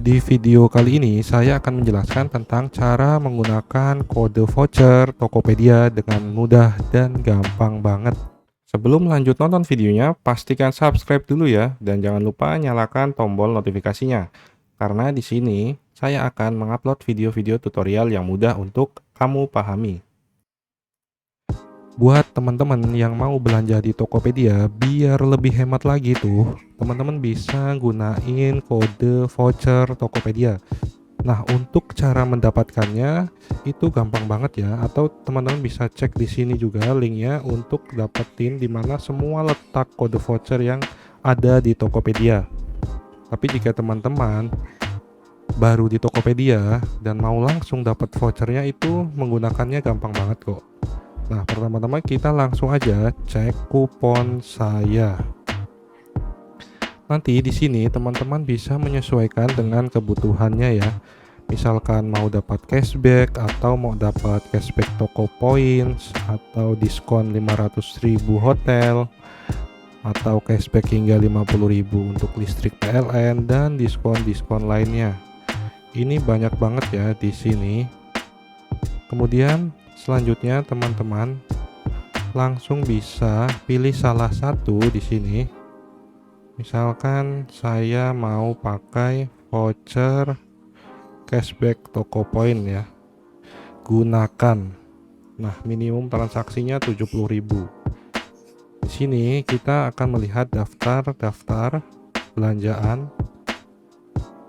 Di video kali ini saya akan menjelaskan tentang cara menggunakan kode voucher Tokopedia dengan mudah dan gampang banget. Sebelum lanjut nonton videonya, pastikan subscribe dulu ya dan jangan lupa nyalakan tombol notifikasinya. Karena di sini saya akan mengupload video-video tutorial yang mudah untuk kamu pahami. Buat teman-teman yang mau belanja di Tokopedia biar lebih hemat lagi tuh, teman-teman bisa gunain kode voucher Tokopedia. Nah, untuk cara mendapatkannya itu gampang banget ya, atau teman-teman bisa cek di sini juga linknya untuk dapetin dimana semua letak kode voucher yang ada di Tokopedia. Tapi jika teman-teman baru di Tokopedia dan mau langsung dapat vouchernya, itu menggunakannya gampang banget kok. Nah, pertama-tama kita langsung aja cek kupon saya. Nanti di sini teman-teman bisa menyesuaikan dengan kebutuhannya ya. Misalkan mau dapat cashback atau mau dapat cashback toko points atau diskon 500.000 hotel atau cashback hingga 50.000 untuk listrik PLN dan diskon-diskon lainnya. Ini banyak banget ya di sini. Kemudian selanjutnya teman-teman langsung bisa pilih salah satu di sini. Misalkan saya mau pakai voucher cashback toko poin ya. Gunakan. Nah, minimum transaksinya 70.000. Di sini kita akan melihat daftar belanjaan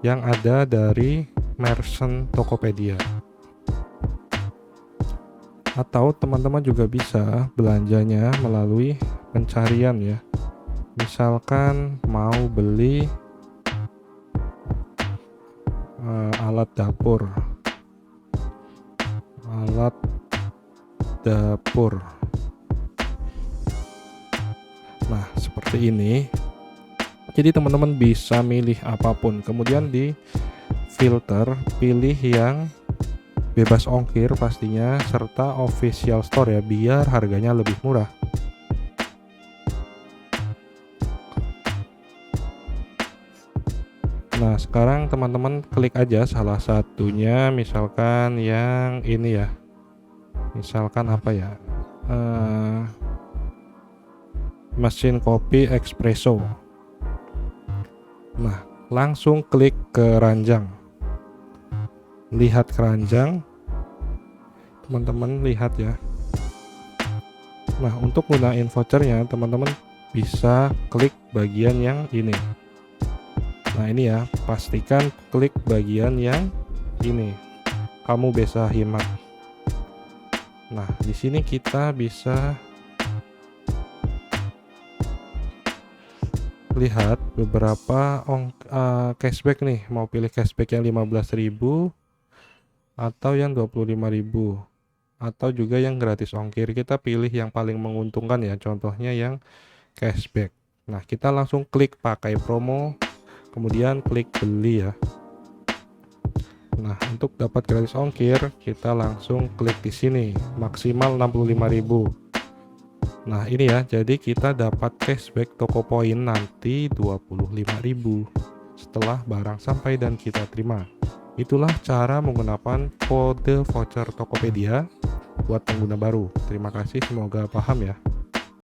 yang ada dari merchant Tokopedia. Atau teman-teman juga bisa belanjanya melalui pencarian ya. Misalkan mau beli alat dapur. Nah, seperti ini. Jadi teman-teman bisa milih apapun. Kemudian di filter pilih yang bebas ongkir pastinya, serta official store ya, biar harganya lebih murah. Nah, sekarang teman-teman klik aja salah satunya, misalkan yang ini ya. Misalkan apa ya? Mesin kopi espresso. Nah, langsung klik keranjang. Lihat keranjang, teman-teman lihat ya. Nah, untuk gunain vouchernya teman-teman bisa klik bagian yang ini. Nah, ini ya, pastikan klik bagian yang ini. Kamu bisa hemat. Nah, di sini kita bisa lihat beberapa cashback nih. Mau pilih cashback yang 15.000 atau yang 25.000 atau juga yang gratis ongkir. Kita pilih yang paling menguntungkan ya, contohnya yang cashback. Nah, kita langsung klik pakai promo, kemudian klik beli ya. Nah, untuk dapat gratis ongkir kita langsung klik di sini, maksimal 65.000. Nah, ini ya, jadi kita dapat cashback toko poin nanti 25.000 setelah barang sampai dan kita terima. Itulah cara menggunakan kode voucher Tokopedia buat pengguna baru. Terima kasih, semoga paham ya.